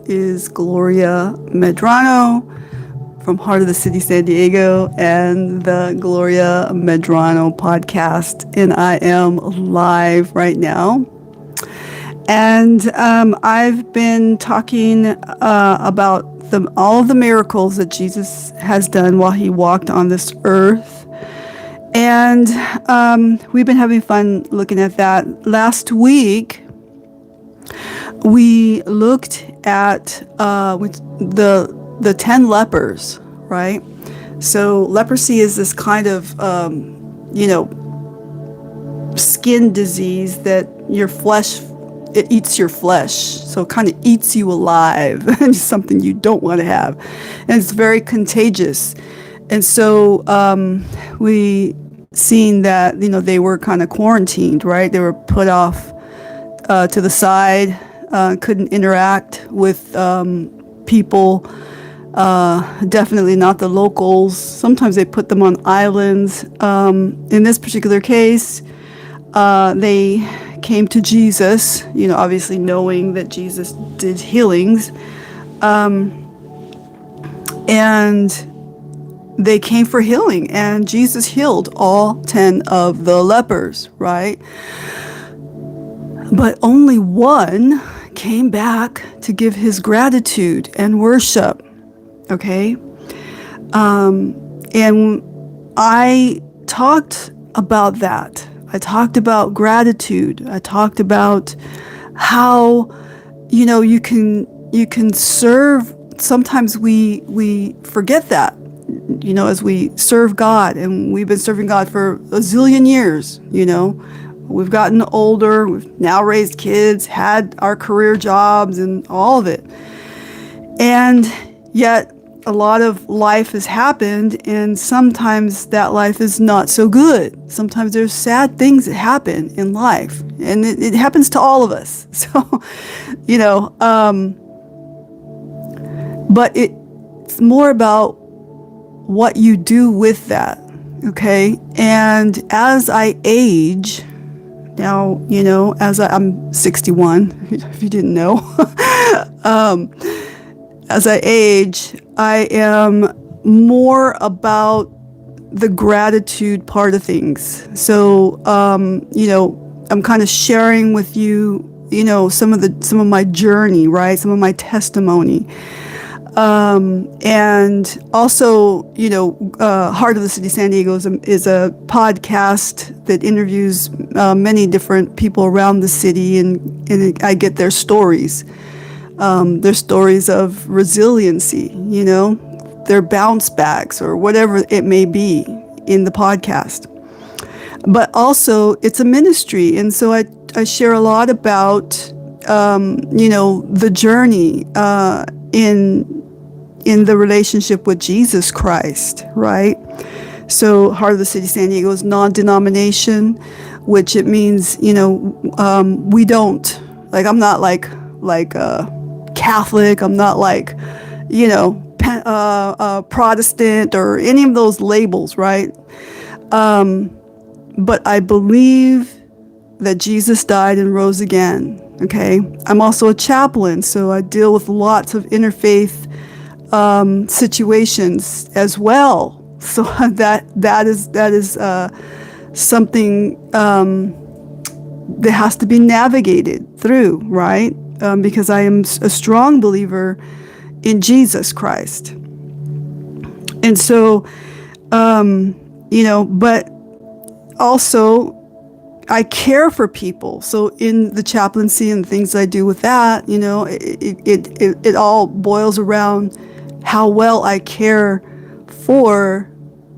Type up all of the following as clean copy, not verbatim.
is Gloria Medrano from Heart of the City, San Diego, and the Gloria Medrano podcast. And I am live right now. And I've been talking about all of the miracles that Jesus has done while he walked on this earth. And we've been having fun looking at that. Last week, we looked at the 10 lepers, right? So leprosy is this kind of, skin disease that your flesh, it eats your flesh. So it kind of eats you alive. It's something you don't want to have. And it's very contagious. And so we seen that, they were kind of quarantined, right? They were put off to the side, couldn't interact with people, definitely not the locals. Sometimes they put them on islands. In this particular case, they came to Jesus, obviously knowing that Jesus did healings. And they came for healing, and Jesus healed all 10 of the lepers, right? But only one came back to give his gratitude and worship, okay? And I talked about that. I talked about gratitude. I talked about how, you can serve. Sometimes we forget that, as we serve God, and we've been serving God for a zillion years, We've gotten older, we've now raised kids, had our career jobs and all of it. And yet a lot of life has happened, and sometimes that life is not so good. Sometimes there's sad things that happen in life, and it happens to all of us. So, but it's more about what you do with that, okay? And as I age, now, I'm 61, if you didn't know, as I age, I am more about the gratitude part of things. So, I'm kind of sharing with you, some of my journey, right? Some of my testimony. And also, Heart of the City San Diego is a podcast that interviews many different people around the city, and I get their stories. Their stories of resiliency, their bounce backs or whatever it may be in the podcast. But also, it's a ministry, and so I share a lot about, the journey in the relationship with Jesus Christ, right? So Heart of the City San Diego is non-denomination, which it means, we don't, I'm not like Catholic, I'm not like, Protestant or any of those labels, right? But I believe that Jesus died and rose again, okay? I'm also a chaplain, so I deal with lots of interfaith situations as well. So that is something that has to be navigated through, right? Because I am a strong believer in Jesus Christ. And so, but also I care for people. So in the chaplaincy and things I do with that, it all boils around how well I care for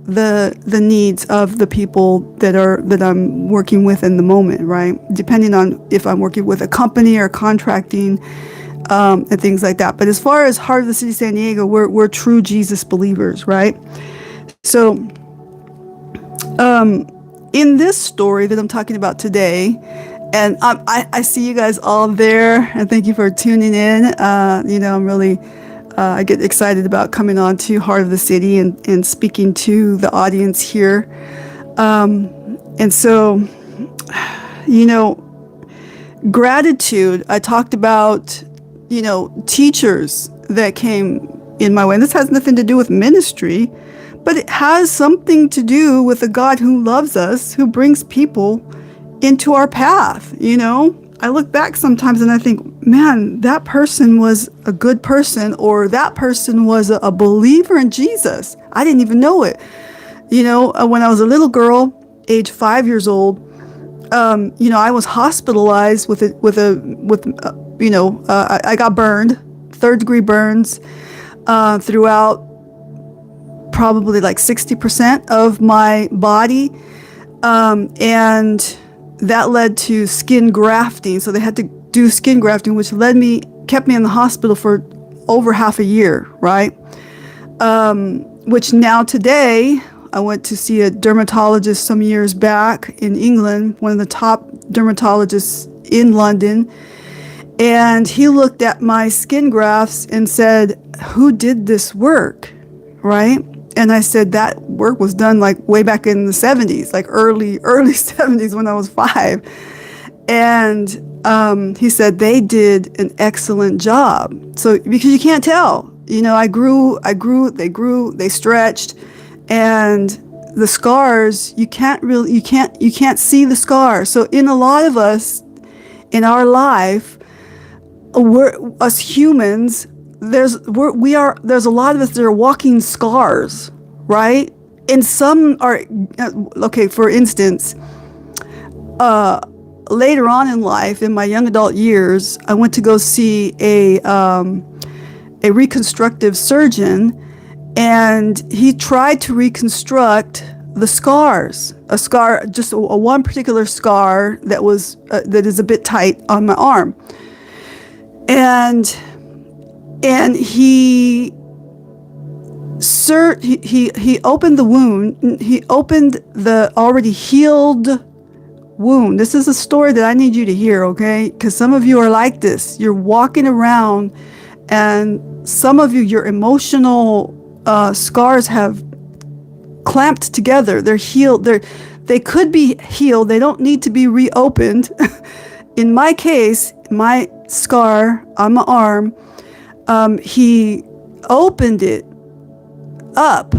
the needs of the people that I'm working with in the moment, right? Depending on if I'm working with a company or contracting, and things like that. But as far as Heart of the City San Diego, we're true Jesus believers, right? So, in this story that I'm talking about today, and I see you guys all there, and thank you for tuning in. I'm really I get excited about coming on to Heart of the City and speaking to the audience here. And so, gratitude, I talked about teachers that came in my way. And this has nothing to do with ministry, but it has something to do with a God who loves us, who brings people into our path. I look back sometimes and I think, man, that person was a good person, or that person was a believer in Jesus. I didn't even know it. When I was a little girl, age 5 years old, I was hospitalized I got burned, 3rd-degree burns, throughout probably like 60% of my body, and that led to skin grafting. So they had to do skin grafting, which kept me in the hospital for over half a year, right? Which now today, I went to see a dermatologist some years back in England, one of the top dermatologists in London, and he looked at my skin grafts and said, "Who did this work?" Right? And I said, that work was done like way back in the 70s, like early 70s when I was 5. And he said they did an excellent job. So because you can't tell, I grew, they grew, they stretched, and the scars, you can't see the scars. So in a lot of us, in our life, us humans, there's a lot of us that are walking scars, right? And some are, okay, for instance, later on in life, in my young adult years, I went to go see a reconstructive surgeon, and he tried to reconstruct the scars. A scar, just a one particular scar that is a bit tight on my arm. And he opened the wound. He opened the already healed wound. This is a story that I need you to hear, okay? Because some of you are like this. You're walking around, and some of you, your emotional scars have clamped together. They're healed. They could be healed. They don't need to be reopened. In my case, my scar on my arm, he opened it up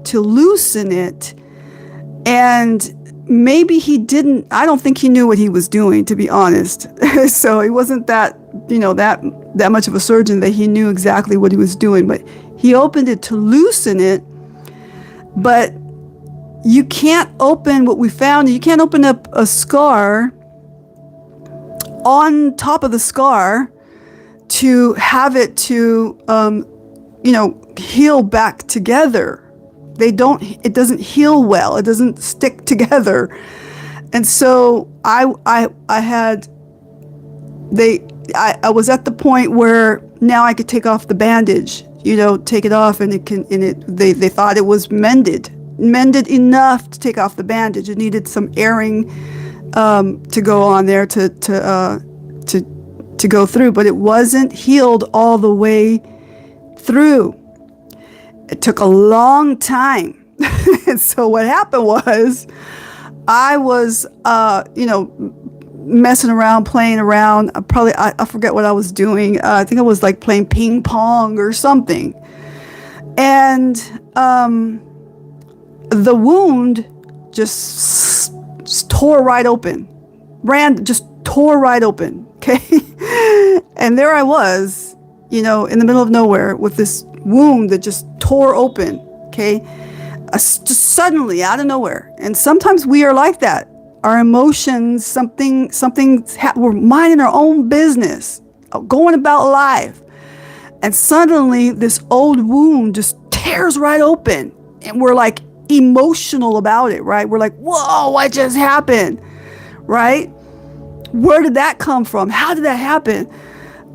to loosen it, and maybe he didn't, I don't think he knew what he was doing, to be honest. So he wasn't that much of a surgeon that he knew exactly what he was doing, but he opened it to loosen it. But you can't open what we found. You can't open up a scar on top of the scar to have it to, heal back together. It doesn't heal well. It doesn't stick together. And so I was at the point where now I could take off the bandage, take it off, and they thought it was mended enough to take off the bandage. It needed some airing to go on there to go through, but it wasn't healed all the way through. It took a long time. And so what happened was I was, messing around, playing around. I forget what I was doing. I think I was like playing ping pong or something. And the wound just tore right open. Just tore right open. Okay. And there I was, in the middle of nowhere with this wound that just tore open. Okay. Just suddenly out of nowhere. And sometimes we are like that. Our emotions, we're minding our own business, going about life. And suddenly this old wound just tears right open. And we're like emotional about it, right? We're like, whoa, what just happened? Right? Where did that come from? How did that happen?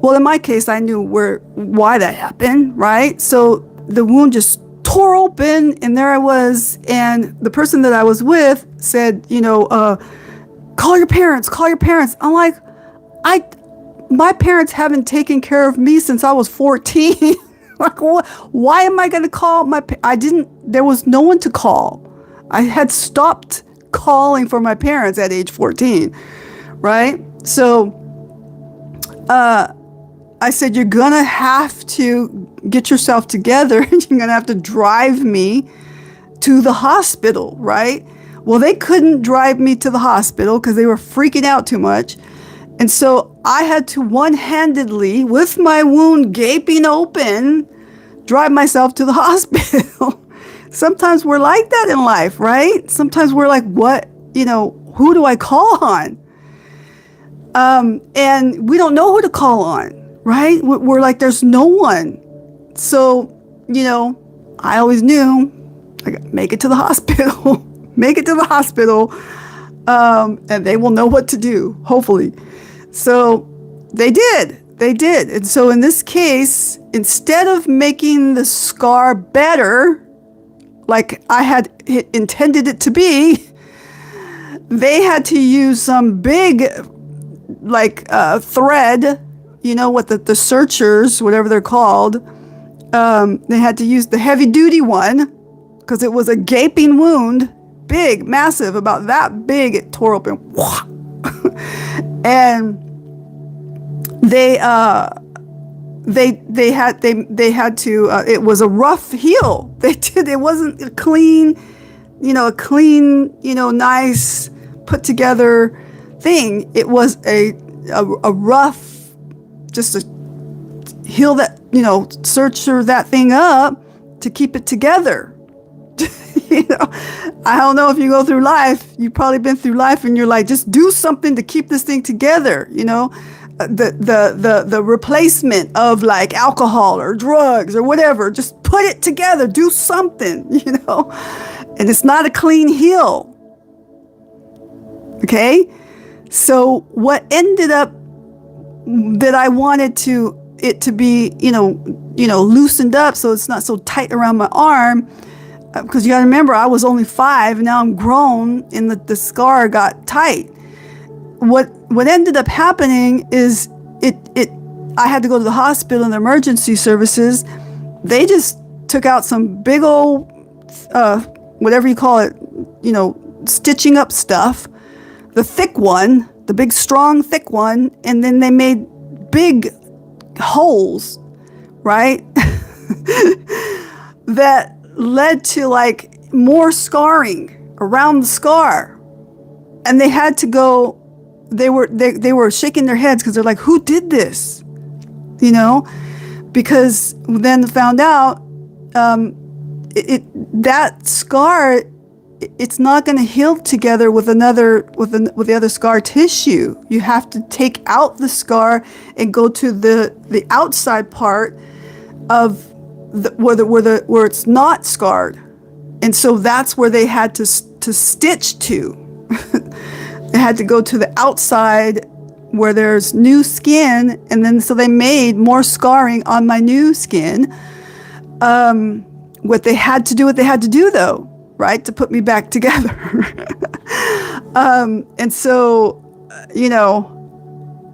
Well, in my case, I knew why that happened, right? So the wound just tore open, and there I was, and the person that I was with said, call your parents. I'm like, my parents haven't taken care of me since I was 14. Like, why am I going to call there was no one to call. I had stopped calling for my parents at age 14, right? So, I said, you're going to have to get yourself together. You're going to have to drive me to the hospital, right? Well, they couldn't drive me to the hospital because they were freaking out too much. And so I had to one-handedly, with my wound gaping open, drive myself to the hospital. Sometimes we're like that in life, right? Sometimes we're like, what, who do I call on? And we don't know who to call on, right? We're like, there's no one. So, I always knew, make it to the hospital, make it to the hospital, and they will know what to do, hopefully. So they did. And so in this case, instead of making the scar better, like I had intended it to be, they had to use some big, thread, what the searchers, whatever they're called, they had to use the heavy duty one because it was a gaping wound, big, massive, about that big. It tore open. And they had to, it was a rough heal. It wasn't a clean, nice put together thing. It was a rough, just a heal that, searcher that thing up to keep it together. I don't know if you go through life, you've probably been through life and you're like, just do something to keep this thing together, the replacement of like alcohol or drugs or whatever, just put it together, do something, and it's not a clean heal. Okay. So what ended up that I wanted it to be, loosened up so it's not so tight around my arm, because you got to remember, I was only 5, and now I'm grown, and the scar got tight. What ended up happening is I had to go to the hospital and the emergency services. They just took out some big old, whatever you call it, stitching up stuff, the thick one, the big, strong, thick one, and then they made big holes, right? That led to like more scarring around the scar. And they had to go, they were shaking their heads because they're like, who did this? Because then found out that scar, it's not going to heal together with the other scar tissue. You have to take out the scar and go to the outside part of where it's not scarred, and so that's where they had to stitch to. They had to go to the outside where there's new skin, and then so they made more scarring on my new skin. What they had to do though, right, to put me back together. And so,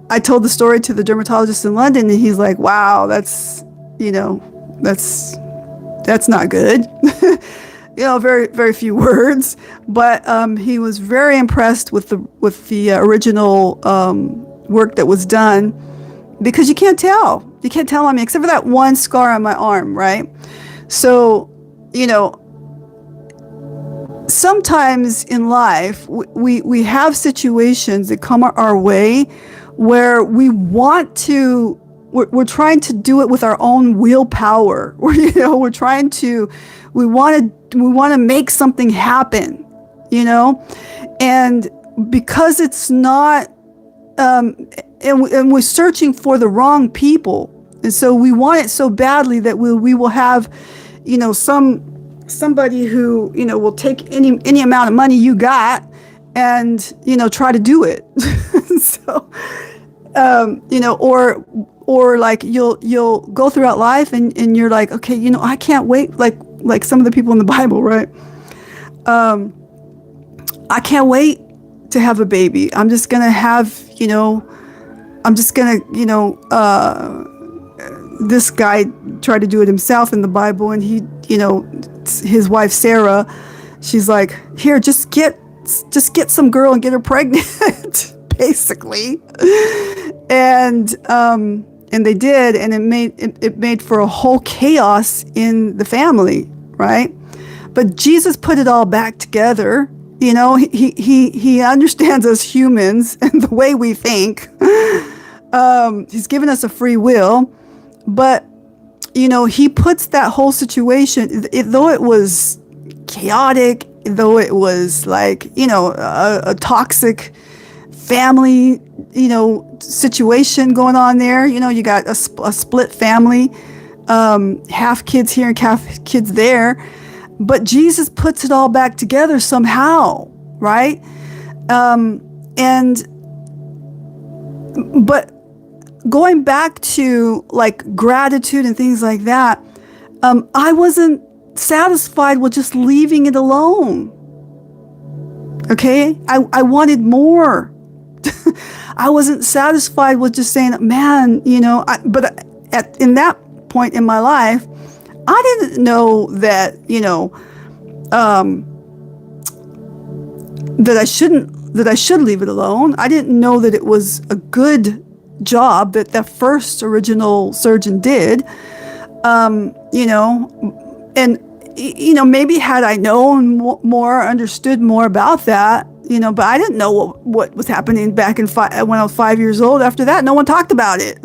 I told the story to the dermatologist in London, and he's like, wow, that's not good. Very, very few words, but he was very impressed with the original work that was done, because you can't tell on me, except for that one scar on my arm, right? So, sometimes in life, we have situations that come our way where we want to, we're trying to do it with our own willpower. We want to make something happen, and because it's not, and we're searching for the wrong people. And so we want it so badly that we will have, somebody who, will take any amount of money you got and, try to do it. So, or like you'll go throughout life and you're like, okay, I can't wait. Like some of the people in the Bible, right? I can't wait to have a baby. I'm just going to have, this guy tried to do it himself in the Bible, and he, his wife, Sarah, she's like, here, just get some girl and get her pregnant, basically. And And they did, and it made for a whole chaos in the family, right? But Jesus put it all back together. He understands us humans and the way we think. He's given us a free will, but he puts that whole situation, though it was chaotic, though it was like a toxic family situation going on there. You got a split family, half kids here and half kids there. But Jesus puts it all back together somehow, right? But going back to like gratitude and things like that, I wasn't satisfied with just leaving it alone. Okay? I wanted more. I wasn't satisfied with just saying, man, but in that point in my life, I didn't know that, that I should leave it alone. I didn't know that it was a good job that the first original surgeon did. And maybe had I known more, understood more about that, but I didn't know what was happening back when I was 5 years old. After that, no one talked about it.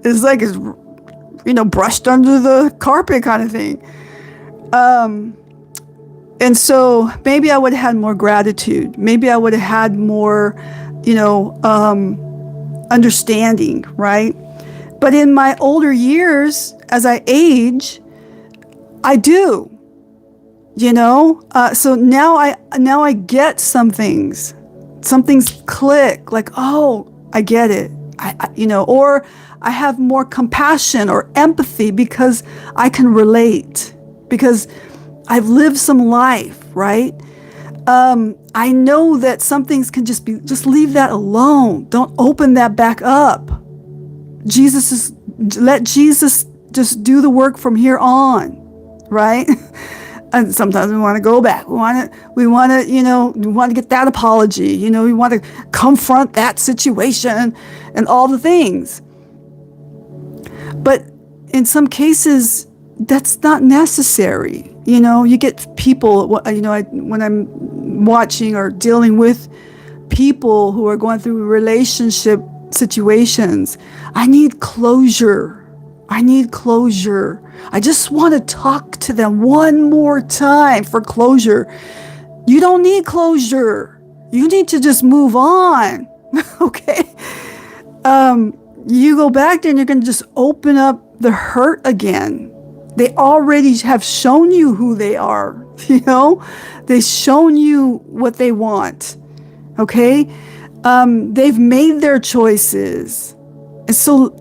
It's like it's brushed under the carpet kind of thing. And so maybe I would have had more gratitude. Maybe I would have had more, understanding, right? But in my older years, as I age, I do, so now I get some things click, like, oh, I get it. Or I have more compassion or empathy because I can relate, because I've lived some life, right? I know that some things can just leave that alone. Don't open that back up. Let Jesus just do the work from here on, right? And sometimes we want to go back. We want to get that apology. We want to confront that situation and all the things. But in some cases, that's not necessary. You get people, when I'm watching or dealing with people who are going through relationship situations, I need closure. I just want to talk to them one more time for closure. You don't need closure. You need to just move on. Okay? You go back there and you're going to just open up the hurt again. They already have shown you who they are. They've shown you what they want. Okay? They've made their choices. And so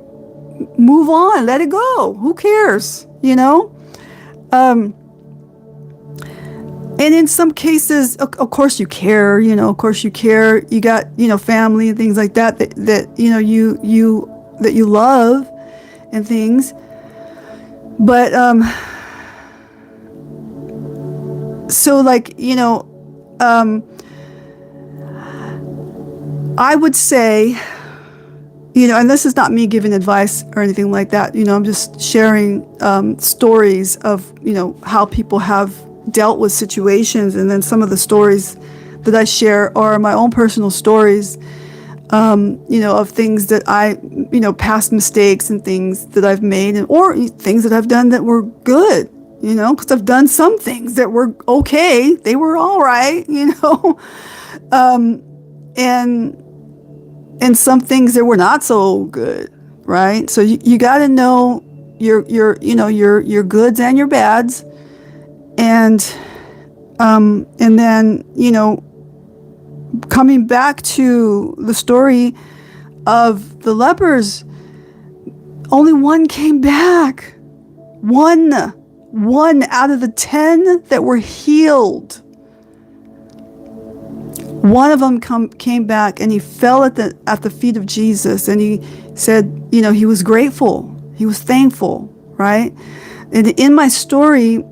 move on, let it go. Who cares? And in some cases, of course you care, you got, family and things like that you love and things. But, so like, I would say, and this is not me giving advice or anything like that, I'm just sharing stories of, how people have dealt with situations. And then some of the stories that I share are my own personal stories, of things that I, past mistakes and things that I've made, or things that I've done that were good, because I've done some things that were okay. They were all right, and some things that were not so good, right? So you got to know your goods and your bads, and then coming back to the story of the lepers, only one came back. One out of the 10 that were healed. One of them came back, and he fell at the feet of Jesus, and he said, he was grateful. He was thankful, right? And in my story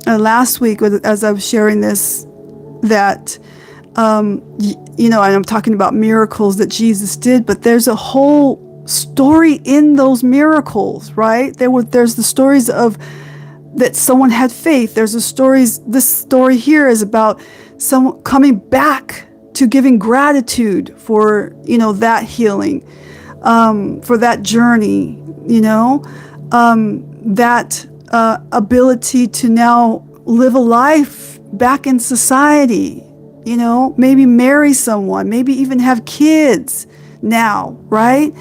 last week, as I was sharing this, that, and I'm talking about miracles that Jesus did, but there's a whole story in those miracles, right? There's the stories of that someone had faith. There's the stories. This story here is about someone coming back to giving gratitude for, that healing, for that journey, that ability to now live a life back in society, maybe marry someone, maybe even have kids now, right?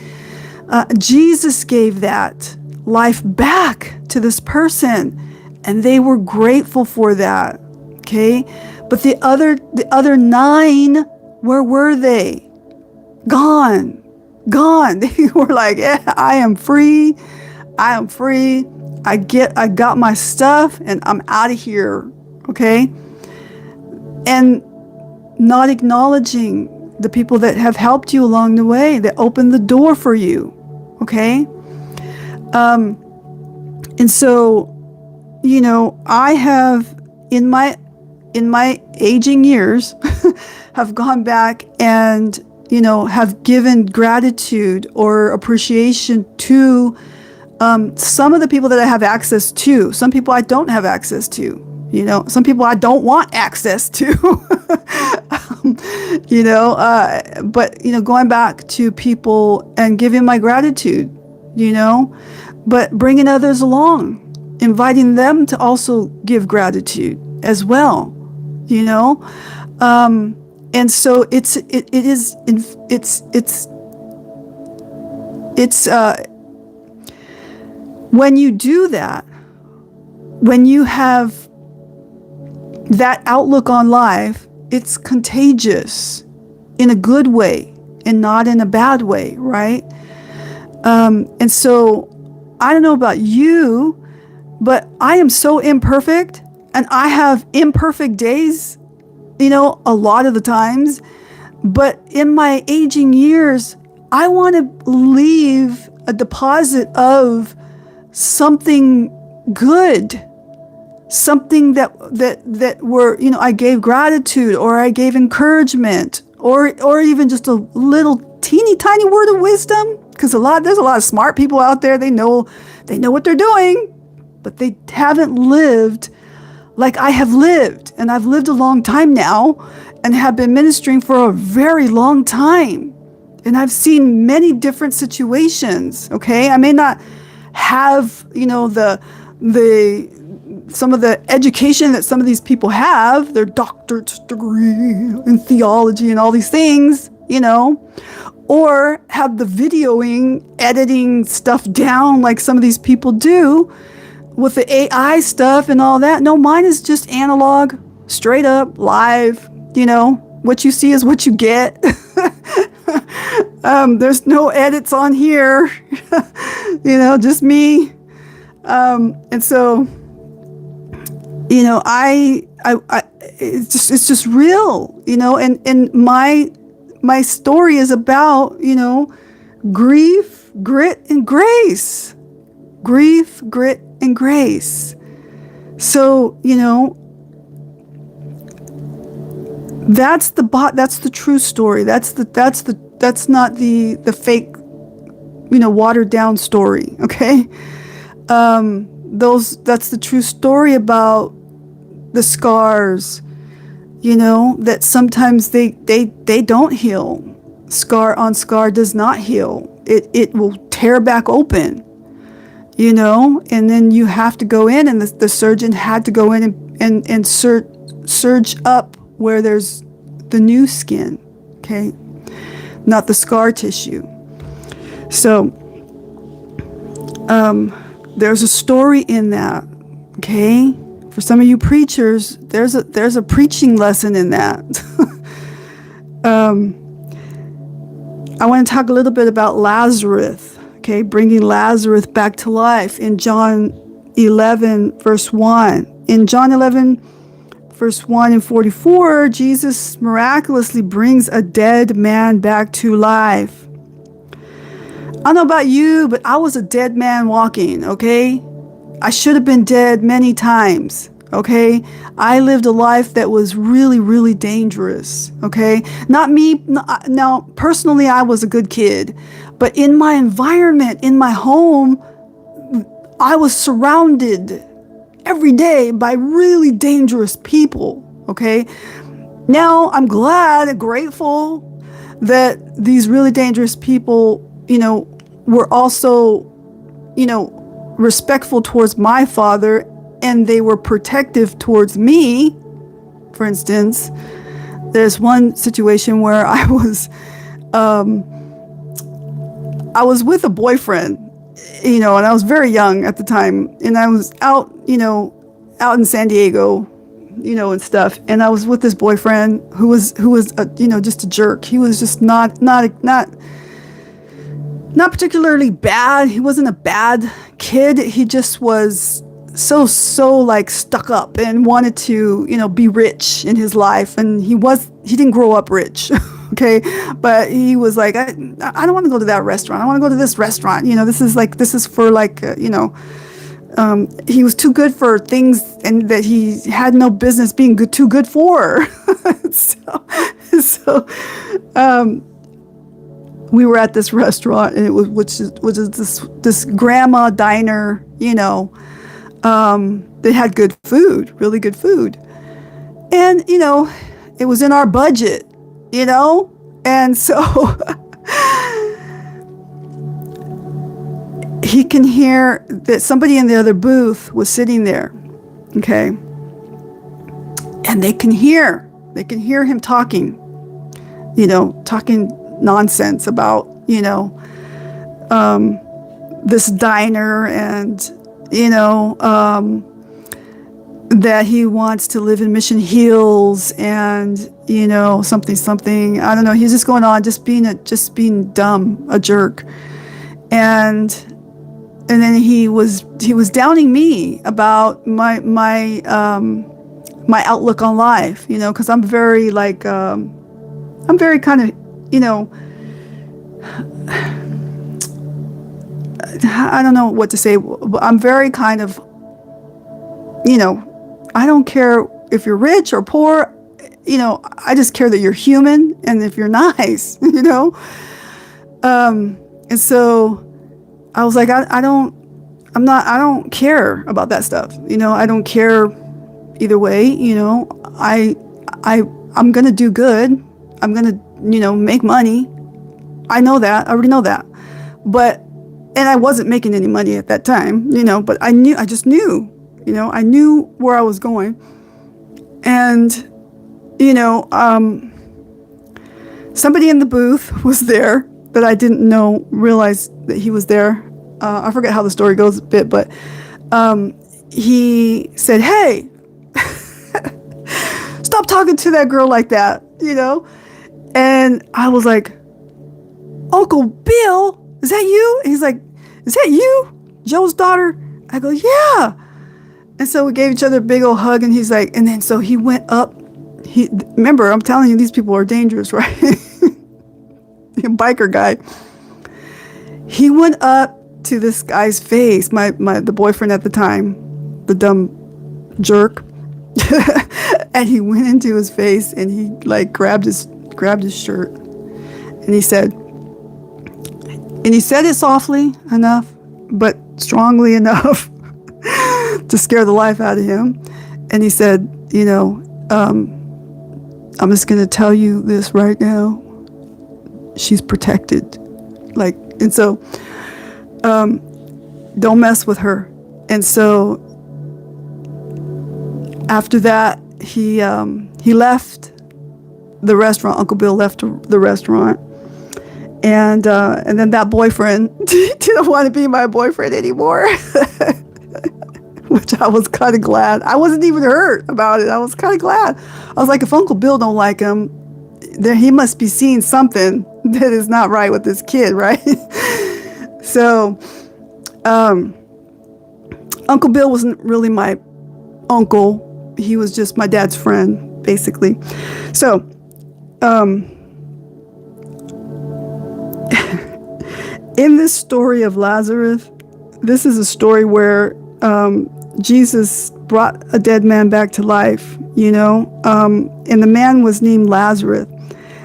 Jesus gave that life back to this person, and they were grateful for that. Okay, but the other 9, where were they? Gone. They were like, yeah, I am free. I got my stuff, and I'm out of here. Okay, and not acknowledging the people that have helped you along the way, that opened the door for you. Okay, and so, I have in my aging years have gone back and have given gratitude or appreciation to some of the people that I have access to. Some people I don't have access to. Some people I don't want access to. But going back to people and giving my gratitude. But bringing others along, inviting them to also give gratitude as well. And so it's when you do that, when you have that outlook on life, it's contagious in a good way and not in a bad way, right? And so I don't know about you, but I am so imperfect, and I have imperfect days, a lot of the times. But in my aging years, I want to leave a deposit of something good, something that were, I gave gratitude, or I gave encouragement, or even just a little teeny tiny word of wisdom. Because there's a lot of smart people out there. They know what they're doing, but they haven't lived like I have lived. And I've lived a long time now and have been ministering for a very long time. And I've seen many different situations. Okay, I may not have some of the education that some of these people have, their doctorate degree in theology and all these things, or have the videoing, editing stuff down like some of these people do with the AI stuff and all that. No, mine is just analog, straight up, live. What you see is what you get. There's no edits on here. Just me. And so, I it's just real, and my story is about, grief, grit, and grace. Grief, grit, and grace. So, that's the true story. That's not the fake, watered down story. Okay. That's the true story about the scars, that sometimes they don't heal. Scar on scar does not heal. It will tear back open, and then you have to go in, and the surgeon had to go in and surge up where there's the new skin, okay, not the scar tissue. So, there's a story in that, okay? For some of you preachers, there's a preaching lesson in that. I want to talk a little bit about Lazarus, okay? Bringing Lazarus back to life in John 11, verse 1. In John 11, verse 1 and 44, Jesus miraculously brings a dead man back to life. I don't know about you, but I was a dead man walking, okay? I should have been dead many times, okay? I lived a life that was really, really dangerous, okay? Not me. Now, personally, I was a good kid, But in my environment, in my home, I was surrounded every day by really dangerous people, okay? Now I'm glad and grateful that these really dangerous people, were also, respectful towards my father, and they were protective towards me. For instance, there's one situation where I was with a boyfriend, and I was very young at the time, and I was out in San Diego, and stuff, and I was with this boyfriend who was just a jerk. He was just not particularly bad. He wasn't a bad kid. He just was so like stuck up and wanted to, be rich in his life, and he didn't grow up rich. Okay, but he was like, I don't want to go to that restaurant. I want to go to this restaurant. This is for like, he was too good for things and that he had no business being too good for. so we were at this restaurant, and it was which is this grandma diner. They had good food, really good food, and it was in our budget. And so he can hear that somebody in the other booth was sitting there, okay? And they can hear him talking, talking nonsense about, this diner, and, that he wants to live in Mission Hills, and something. I don't know. He's just going on, just being dumb, a jerk, and then he was downing me about my outlook on life, because I'm very like I'm very kind of I don't know what to say. I'm very kind of I don't care if you're rich or poor, I just care that you're human, and if you're nice, and so I was like, I don't care about that stuff. I don't care either way. I'm going to do good. I'm going to, make money. I know that. I already know that. And I wasn't making any money at that time, but I just knew. I knew where I was going, and, somebody in the booth was there that I didn't realize that he was there. I forget how the story goes a bit, but, he said, "Hey, stop talking to that girl like that," and I was like, "Uncle Bill, is that you?" And he's like, "Is that you, Joe's daughter?" I go, "Yeah." And so we gave each other a big old hug, and he's like, and then so he went up. Remember, I'm telling you, these people are dangerous, right? Biker guy. He went up to this guy's face, the boyfriend at the time, the dumb jerk, and he went into his face, and he like grabbed his shirt, and he said it softly enough, but strongly enough to scare the life out of him. And he said, I'm just going to tell you this right now. She's protected. And so, don't mess with her. And so after that, he left the restaurant. Uncle Bill left the restaurant. And then that boyfriend didn't want to be my boyfriend anymore. Which I was kind of glad. I wasn't even hurt about it. I was kind of glad. I was like, if Uncle Bill don't like him, then he must be seeing something that is not right with this kid, right? So, Uncle Bill wasn't really my uncle. He was just my dad's friend, basically. So, in this story of Lazarus, this is a story where Jesus brought a dead man back to life, and the man was named Lazarus,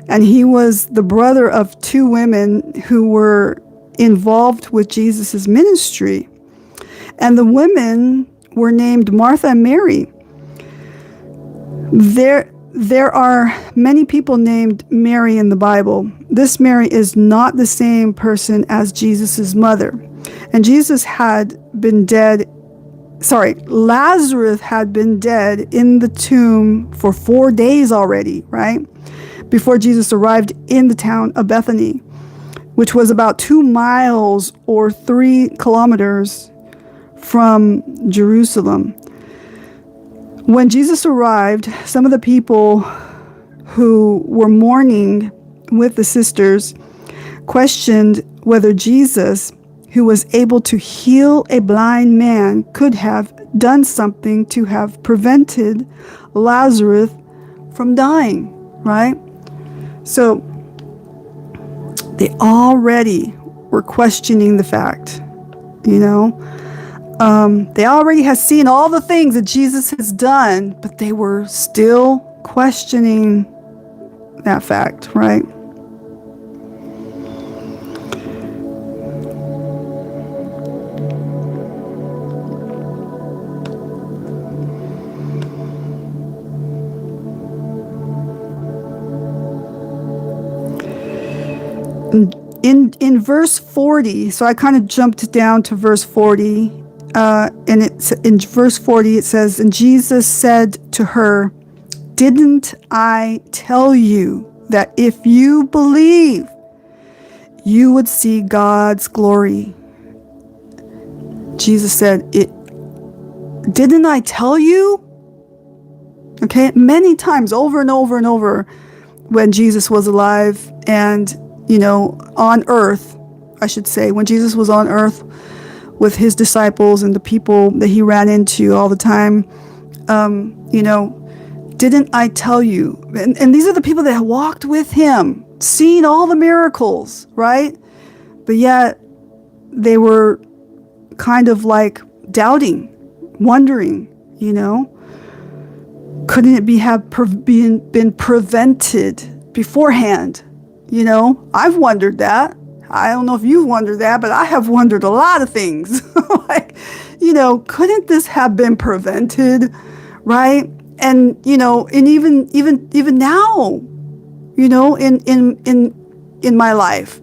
and he was the brother of two women who were involved with Jesus' ministry. And the women were named Martha and Mary. There are many people named Mary in the Bible. This Mary is not the same person as Jesus' mother. And Jesus had been dead, Lazarus had been dead in the tomb for 4 days already, right? Before Jesus arrived in the town of Bethany, which was about 2 miles or 3 kilometers from Jerusalem. When Jesus arrived, some of the people who were mourning with the sisters questioned whether Jesus, who was able to heal a blind man, could have done something to have prevented Lazarus from dying, right? So they already were questioning the fact, they already had seen all the things that Jesus has done, but they were still questioning that fact, right? In verse 40, so I kind of jumped down to verse 40, and it's in verse 40 it says, "And Jesus said to her, 'Didn't I tell you that if you believe, you would see God's glory?'" Jesus said, "Didn't I tell you?" Okay, many times, over and over and over, when Jesus was alive and on earth, I should say, when Jesus was on earth with his disciples and the people that he ran into all the time, didn't I tell you? And these are the people that walked with him, seen all the miracles, right? But yet they were kind of like doubting, wondering, couldn't it been prevented beforehand? I've wondered that. I don't know if you've wondered that, but I have wondered a lot of things. Couldn't this have been prevented, right? And and even now, in my life,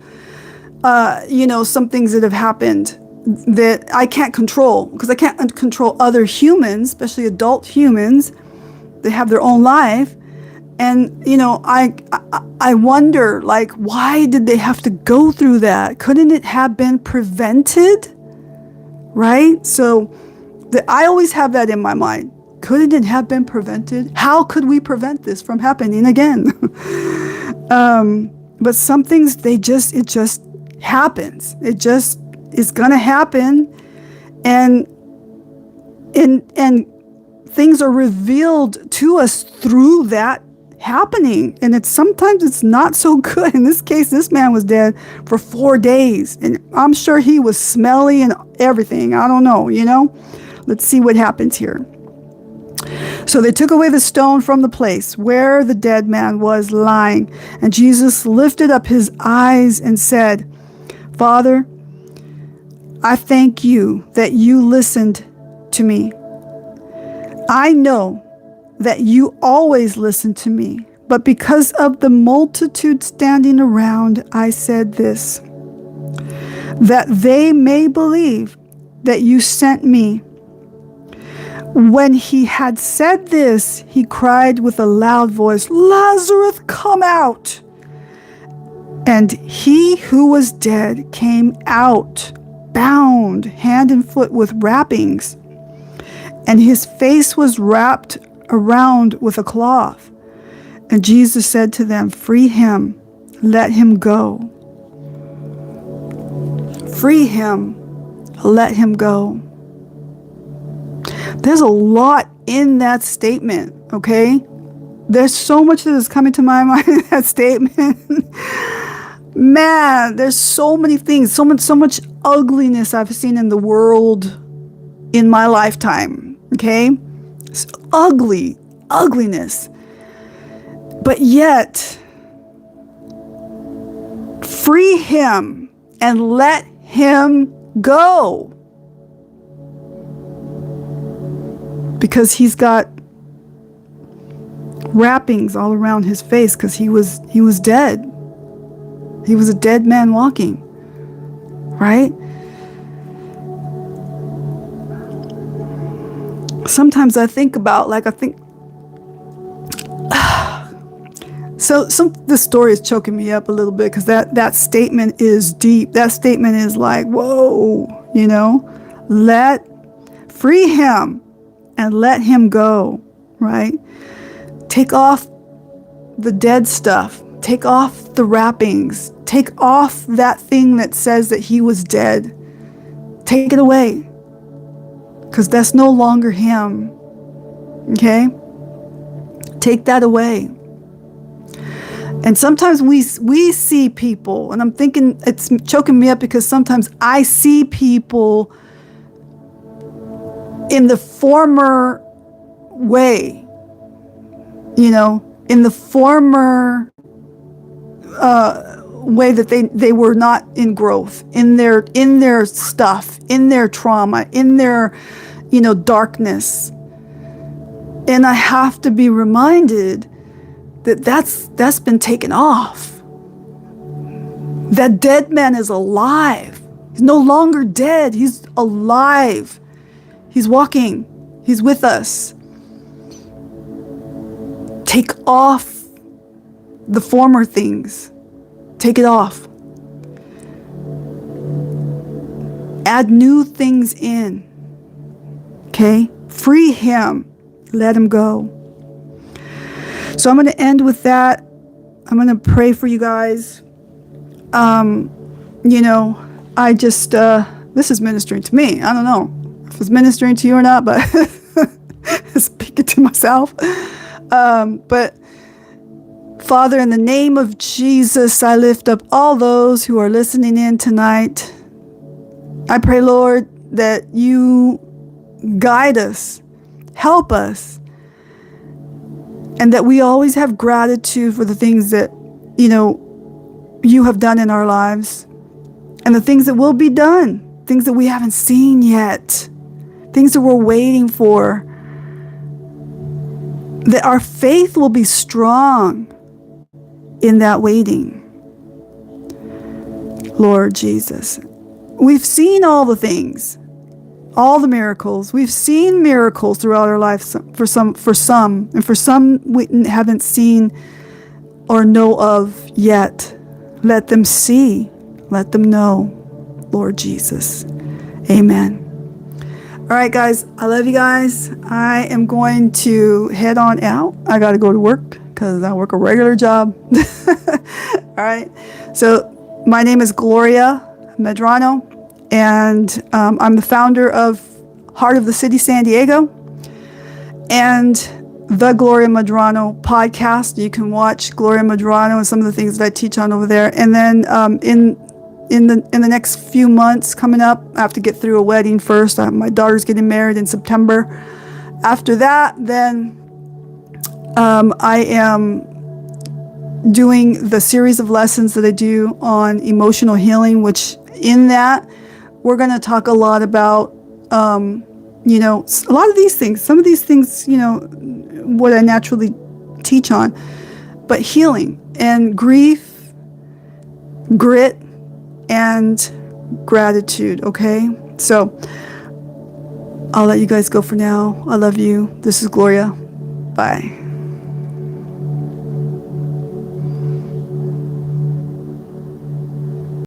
some things that have happened that I can't control, because I can't control other humans, especially adult humans. They have their own life. And, I wonder, why did they have to go through that? Couldn't it have been prevented? Right? So I always have that in my mind. Couldn't it have been prevented? How could we prevent this from happening again? But some things, it just happens. It just is going to happen. And things are revealed to us through that happening, and sometimes it's not so good. In this case, this man was dead for 4 days, and I'm sure he was smelly and everything. I don't know, Let's see what happens here. So they took away the stone from the place where the dead man was lying, and Jesus lifted up his eyes and said, "Father, I thank you that you listened to me. I know that you always listen to me, but because of the multitude standing around, I said this, that they may believe that you sent me." When he had said this, he cried with a loud voice, "Lazarus, come out!" And he who was dead came out, bound hand and foot with wrappings, and his face was wrapped around with a cloth. And Jesus said to them, "Free him, let him go." Free him, let him go. There's a lot in that statement, okay? There's so much that is coming to my mind in that statement. Man, there's so many things, so much ugliness I've seen in the world in my lifetime, okay? It's ugliness. But yet, free him and let him go. Because he's got wrappings all around his face, because he was dead. He was a dead man walking, right? Sometimes I think about, this story is choking me up a little bit, because that statement is deep. That statement is like, whoa, free him and let him go, right? Take off the dead stuff. Take off the wrappings. Take off that thing that says that he was dead. Take it away, because that's no longer him. Okay? Take that away. And sometimes we see people, and I'm thinking, it's choking me up, because sometimes I see people in the former way, in the former way that they were not in growth, in their stuff, in their trauma, in their, darkness. And I have to be reminded that that's been taken off. That dead man is alive. He's no longer dead. He's alive. He's walking. He's with us. Take off the former things. Take it off. Add new things in. Okay? Free him. Let him go. So I'm going to end with that. I'm going to pray for you guys. I just, this is ministering to me. I don't know if it's ministering to you or not, but speaking to myself. But Father, in the name of Jesus, I lift up all those who are listening in tonight. I pray, Lord, that you guide us, help us, and that we always have gratitude for the things that, you have done in our lives, and the things that will be done, things that we haven't seen yet, things that we're waiting for, that our faith will be strong in that waiting. Lord Jesus, we've seen all the things, all the miracles. We've seen miracles throughout our lives for some, and for some we haven't seen or know of yet. Let them see, let them know, Lord Jesus. Amen. All right, guys, I love you guys. I am going to head on out. I got to go to work because I work a regular job. All right. So my name is Gloria Medrano, and I'm the founder of Heart of the City San Diego and the Gloria Medrano podcast. You can watch Gloria Medrano and some of the things that I teach on over there. And then in the next few months coming up, I have to get through a wedding first. My daughter's getting married in September. After that, then I am doing the series of lessons that I do on emotional healing, which in that we're going to talk a lot about, a lot of these things, some of these things, what I naturally teach on, but healing and grief, grit, and gratitude. Okay. So I'll let you guys go for now. I love you. This is Gloria. Bye.